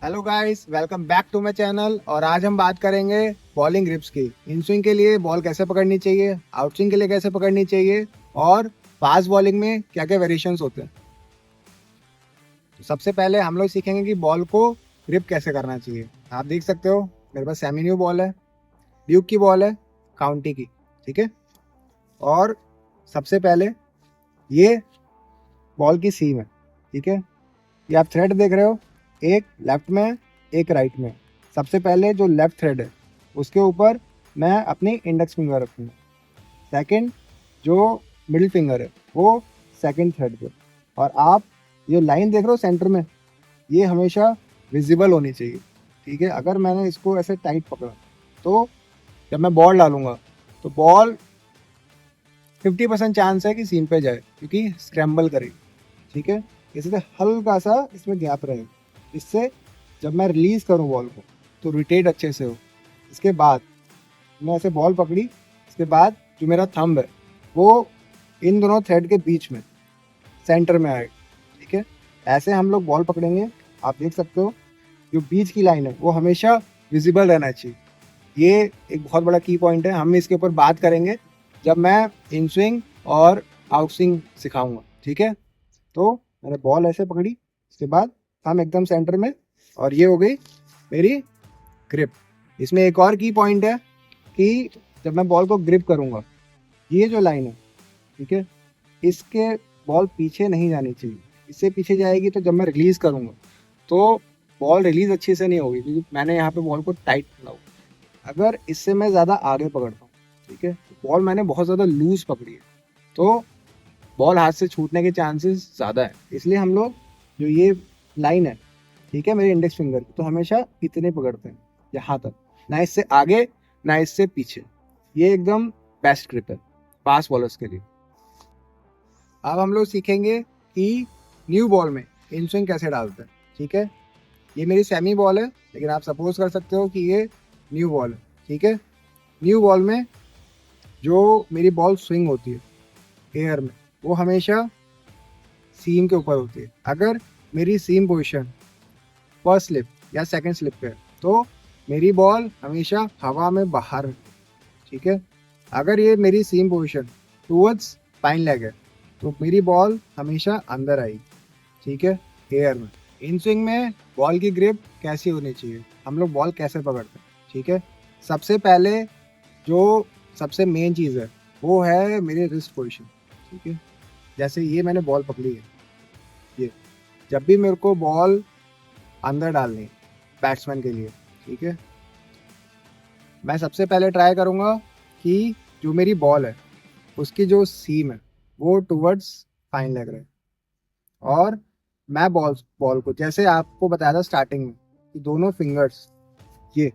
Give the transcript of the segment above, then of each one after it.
Hello guys, welcome back to my channel. और आज हम बात करेंगे बॉलिंग ग्रिप्स की। इन स्विंग के लिए बॉल कैसे पकड़नी चाहिए, आउट स्विंग के लिए कैसे पकड़नी चाहिए और फास्ट बॉलिंग में क्या क्या वेरिएशंस होते हैं। तो सबसे पहले हम लोग सीखेंगे कि बॉल को ग्रिप कैसे करना चाहिए। आप देख सकते हो मेरे पास सेमी न्यू बॉल है, ड्यूक की बॉल है, काउंटी की। ठीक है। और सबसे पहले ये बॉल की सीम है। ठीक है। ये आप थ्रेड देख रहे हो, एक लेफ्ट में है, एक राइट में। सबसे पहले जो लेफ्ट थ्रेड है उसके ऊपर मैं अपनी इंडेक्स फिंगर रखूँगा। सेकंड जो मिडिल फिंगर है वो सेकंड थ्रेड पे। और आप ये लाइन देख रहे हो सेंटर में, ये हमेशा विजिबल होनी चाहिए। ठीक है। अगर मैंने इसको ऐसे टाइट पकड़ा तो जब मैं बॉल डालूंगा तो बॉल 50% चांस है कि सीम पे जाए, क्योंकि स्क्रैम्बल करेगी। ठीक है। इसलिए हल्का सा इसमें गैप रहेगा, इससे जब मैं रिलीज करूं बॉल को तो रोटेट अच्छे से हो। इसके बाद मैं ऐसे बॉल पकड़ी, इसके बाद जो मेरा थंब है वो इन दोनों थ्रेड के बीच में सेंटर में आएगा। ठीक है। ऐसे हम लोग बॉल पकड़ेंगे। आप देख सकते हो जो बीच की लाइन है वो हमेशा विजिबल रहना चाहिए। ये एक बहुत बड़ा की पॉइंट है। हम इसके ऊपर बात करेंगे जब मैं इन स्विंग और आउट स्विंग सिखाऊंगा। ठीक है। तो मैंने बॉल ऐसे पकड़ी, इसके बाद हम एकदम सेंटर में, और ये हो गई मेरी ग्रिप। इसमें एक और की पॉइंट है कि जब मैं बॉल को ग्रिप करूंगा, ये जो लाइन है, ठीक है, इसके बॉल पीछे नहीं जानी चाहिए। इससे पीछे जाएगी तो जब मैं रिलीज करूंगा तो बॉल रिलीज अच्छे से नहीं होगी, क्योंकि मैंने यहाँ पे बॉल को टाइट पकड़ा हुआ। अगर इससे मैं ज़्यादा आगे पकड़ता हूँ, ठीक है, बॉल मैंने बहुत ज़्यादा लूज पकड़ी है, तो बॉल हाथ से छूटने के चांसेस ज़्यादा है। इसलिए हम लोग जो ये लाइन है, ठीक है, मेरे इंडेक्स फिंगर की, तो हमेशा इतने पकड़ते हैं, यहाँ तक, ना इससे आगे ना इससे पीछे। ये एकदम बेस्ट ग्रिप है फास्ट बॉलर्स के लिए। अब हम लोग सीखेंगे कि न्यू बॉल में इन स्विंग कैसे डालते हैं। ठीक है। ये मेरी सेमी बॉल है, लेकिन आप सपोज कर सकते हो कि ये न्यू बॉल है। ठीक है। न्यू बॉल में जो मेरी बॉल स्विंग होती है एयर में, वो हमेशा सीम के ऊपर होती है। अगर मेरी सीम पोजीशन फर्स्ट स्लिप या सेकंड स्लिप पे है तो मेरी बॉल हमेशा हवा में बाहर है। ठीक है। अगर ये मेरी सीम पोजीशन टूवर्ड्स फाइन लेग है तो मेरी बॉल हमेशा अंदर आएगी। ठीक है, एयर में। इन स्विंग में बॉल की ग्रिप कैसी होनी चाहिए, हम लोग बॉल कैसे पकड़ते हैं। ठीक है। सबसे पहले जो सबसे मेन चीज़ है वो है मेरी रिस्ट पोजीशन। ठीक है। जैसे ये मैंने बॉल पकड़ी है, ये जब भी मेरे को बॉल अंदर डालनी है बैट्समैन के लिए, ठीक है, मैं सबसे पहले ट्राई करूँगा कि जो मेरी बॉल है उसकी जो सीम है वो टूवर्ड्स फाइन लग रहा है। और मैं बॉल बॉल को, जैसे आपको बताया था स्टार्टिंग में, कि दोनों फिंगर्स ये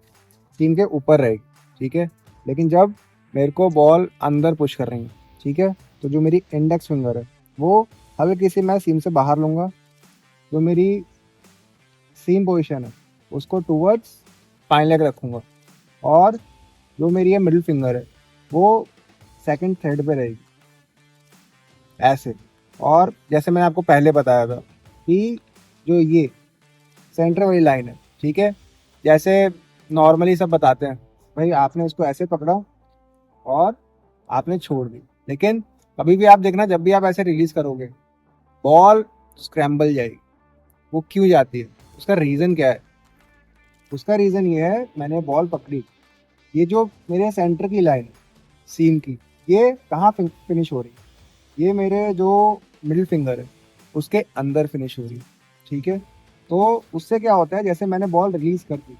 सीम के ऊपर रहेगी। ठीक है। लेकिन जब मेरे को बॉल अंदर पुश कर रही है, ठीक है, तो जो मेरी इंडेक्स फिंगर है वो हल्की सी मैं सीम से बाहर लूँगा। जो मेरी सीम पोजीशन है उसको टूवर्ड्स फाइन लेग रखूँगा। और जो मेरी ये मिडिल फिंगर है वो सेकंड थ्रेड पे रहेगी, ऐसे। और जैसे मैंने आपको पहले बताया था कि जो ये सेंटर वाली लाइन है, ठीक है, जैसे नॉर्मली सब बताते हैं, भाई आपने इसको ऐसे पकड़ा और आपने छोड़ दी, लेकिन कभी भी आप देखना, जब भी आप ऐसे रिलीज करोगे बॉल स्क्रैम्बल जाएगी। वो क्यों जाती है, उसका रीज़न क्या है? उसका रीज़न ये है, मैंने बॉल पकड़ी, ये जो मेरे सेंटर की लाइन सीम की, ये कहाँ फिनिश हो रही है, ये मेरे जो मिडिल फिंगर है उसके अंदर फिनिश हो रही है। ठीक है। तो उससे क्या होता है, जैसे मैंने बॉल रिलीज कर दी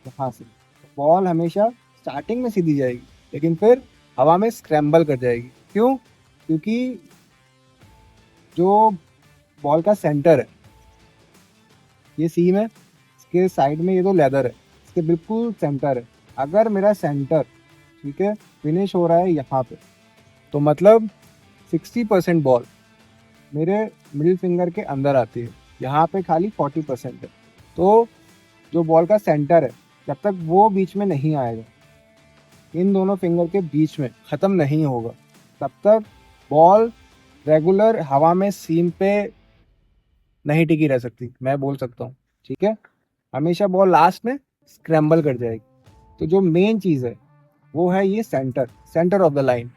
यहाँ से, तो बॉल हमेशा स्टार्टिंग में सीधी जाएगी, लेकिन फिर हवा में स्क्रैम्बल कर जाएगी। क्यों? क्योंकि जो बॉल का सेंटर है, ये सीम है, इसके साइड में ये तो लेदर है, इसके बिल्कुल सेंटर है। अगर मेरा सेंटर, ठीक है, फिनिश हो रहा है यहाँ पे, तो मतलब 60% बॉल मेरे मिडिल फिंगर के अंदर आती है, यहाँ पे खाली 40% है। तो जो बॉल का सेंटर है, जब तक वो बीच में नहीं आएगा, इन दोनों फिंगर के बीच में ख़त्म नहीं होगा, तब तक बॉल रेगुलर हवा में सीम पे नहीं टिकी रह सकती, मैं बोल सकता हूँ। ठीक है। हमेशा बॉल लास्ट में स्क्रैम्बल कर जाएगी। तो जो मेन चीज़ है वो है ये सेंटर ऑफ द लाइन।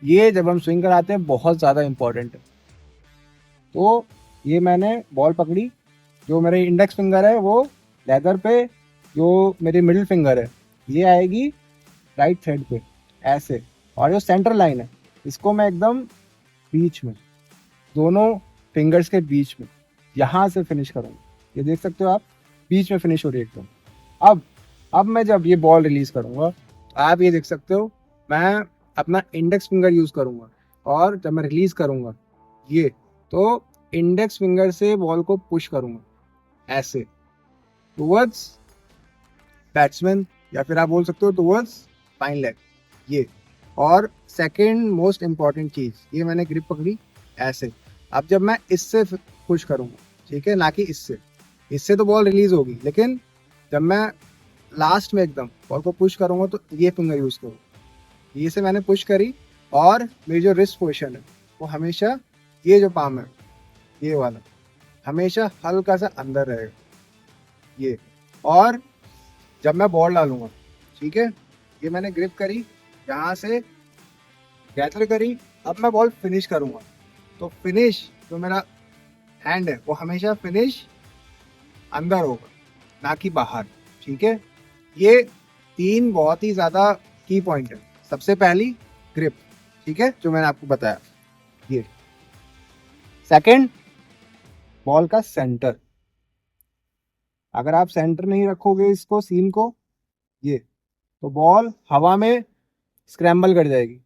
ये जब हम स्विंग कराते हैं बहुत ज़्यादा इंपॉर्टेंट है। तो ये मैंने बॉल पकड़ी, जो मेरे इंडेक्स फिंगर है वो लेदर पे, जो मेरी मिडिल फिंगर है ये आएगी राइट साइड पे ऐसे, और जो सेंटर लाइन है इसको मैं एकदम बीच में, दोनों फिंगर्स के बीच में यहाँ से फिनिश करूँगा। ये देख सकते हो आप, बीच में फिनिश हो रही है एकदम। अब मैं जब ये बॉल रिलीज करूँगा तो आप ये देख सकते हो मैं अपना इंडेक्स फिंगर यूज़ करूँगा, और जब मैं रिलीज करूँगा ये, तो इंडेक्स फिंगर से बॉल को पुश करूँगा ऐसे टुवर्ड्स बैट्समैन, या फिर आप बोल सकते हो टुवर्ड्स फाइन लेग ये। और सेकंड मोस्ट इम्पॉर्टेंट चीज़, ये मैंने ग्रिप पकड़ी ऐसे। अब जब मैं इससे पुश करूँगा, ठीक है, ना कि इससे तो बॉल रिलीज होगी, लेकिन जब मैं लास्ट में एकदम बॉल को पुश करूँगा तो ये फिंगर यूज़ करूँगा। ये से मैंने पुश करी, और मेरी जो रिस्ट पोजिशन है वो हमेशा ये जो पाम है ये वाला हमेशा हल्का सा अंदर रहेगा ये। और जब मैं बॉल डालूंगा, ठीक है, ये मैंने ग्रिप करी, यहाँ से गैदर करी, अब मैं बॉल फिनिश करूँगा तो फिनिश जो मेरा हैंड है वो हमेशा फिनिश अंदर होगा, ना कि बाहर। ठीक है, ये 3 बहुत ही ज़्यादा की पॉइंट है। सबसे पहली ग्रिप, ठीक है, जो मैंने आपको बताया ये। सेकंड, बॉल का सेंटर। अगर आप सेंटर नहीं रखोगे इसको, सीम को, ये, तो बॉल हवा में स्क्रैम्बल कर जाएगी,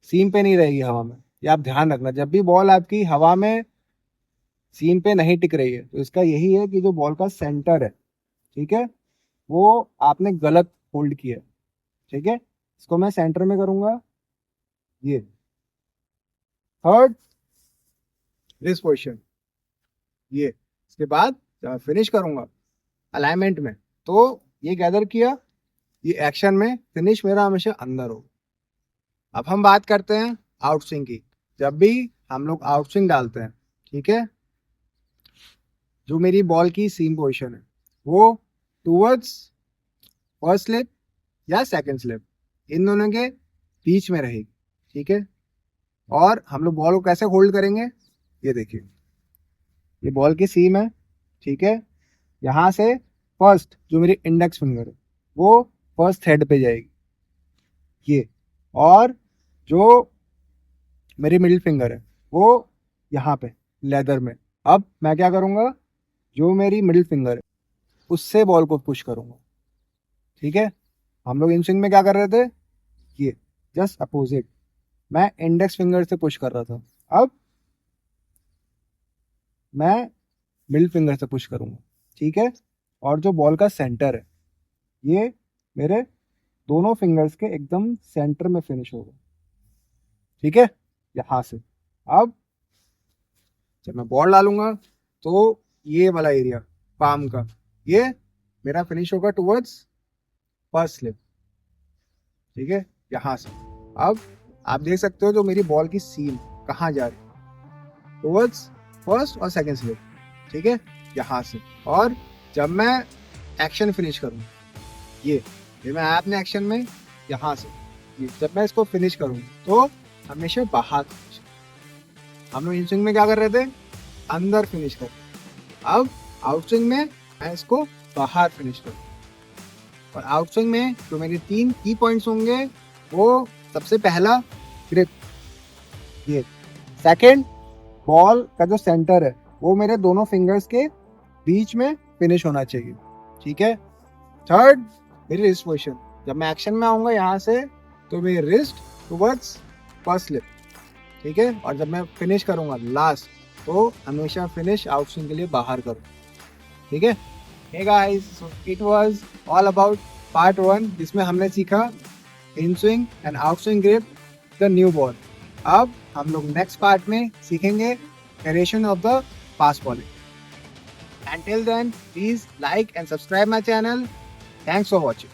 सीम पे नहीं रहेगी हवा में। ये आप ध्यान रखना, जब भी बॉल आपकी हवा में सीम पे नहीं टिक रही है तो इसका यही है कि जो बॉल का सेंटर है, ठीक है, वो आपने गलत होल्ड किया है। ठीक है, इसको मैं सेंटर में करूंगा ये। थर्ड, दिस पोजिशन ये। इसके बाद जब फिनिश करूंगा अलाइनमेंट में, तो ये गैदर किया, ये एक्शन में फिनिश मेरा हमेशा अंदर हो। अब हम बात करते हैं आउट स्विंग की। जब भी हम लोग आउट स्विंग डालते हैं, ठीक है, जो मेरी बॉल की सीम पोजीशन है वो टूवर्ड्स फर्स्ट स्लिप या सेकंड स्लिप, इन दोनों के बीच में रहेगी। ठीक है, और हम लोग बॉल को कैसे होल्ड करेंगे, ये देखिए, ये बॉल की सीम है, ठीक है, यहाँ से फर्स्ट जो मेरी इंडेक्स फिंगर है वो फर्स्ट हेड पे जाएगी ये, और जो मेरी मिडिल फिंगर है वो यहाँ पे लेदर में। अब मैं क्या करूँगा, जो मेरी मिडिल फिंगर है उससे बॉल को पुश करूँगा। ठीक है, हम लोग इन स्विंग में क्या कर रहे थे, ये जस्ट अपोजिट, मैं इंडेक्स फिंगर से पुश कर रहा था, अब मैं मिडिल फिंगर से पुश करूँगा। ठीक है, और जो बॉल का सेंटर है ये मेरे दोनों फिंगर्स के एकदम सेंटर में फिनिश होगा। ठीक है, यहाँ से। अब जब मैं बॉल डालूंगा तो ये वाला एरिया पाम का, ये मेरा फिनिश होगा टुवर्ड्स फर्स्ट स्लिप। ठीक है, यहाँ से। अब आप देख सकते हो जो मेरी बॉल की सीम कहाँ जा रही है, टुवर्ड्स फर्स्ट और सेकंड स्लिप। ठीक है, यहाँ से। और जब मैं एक्शन फिनिश करूँ, ये मैं आया अपने एक्शन में यहाँ से, ये जब मैं इसको फिनिश करूँ तो हमेशा बाहर फिनिश। हम लोग इन स्विंग में क्या कर रहे थे, अंदर फिनिश कर, अब आउट स्विंग में मैं इसको बाहर फिनिश करूँ। और आउट स्विंग में जो मेरे 3 की पॉइंट्स होंगे वो, सबसे पहला ग्रिप ये, सेकंड बॉल का जो सेंटर है वो मेरे दोनों फिंगर्स के बीच में फिनिश होना चाहिए। ठीक है, थर्ड मेरी रिस्ट पोजिशन, जब मैं एक्शन में आऊँगा यहाँ से तो मेरी रिस्ट टुवर्ड्स फर्स्ट स्लिप। ठीक है, और जब मैं फिनिश करूँगा लास्ट तो हमेशा फिनिश आउट स्विंग के लिए बाहर करूँ। ठीक है, hey guys, so it was all about part 1, जिसमें हमने सीखा in swing and out swing grip the new ball. अब हम लोग नेक्स्ट पार्ट में सीखेंगे variation of the fast bowling. Until then, please like and subscribe my channel. Thanks for watching.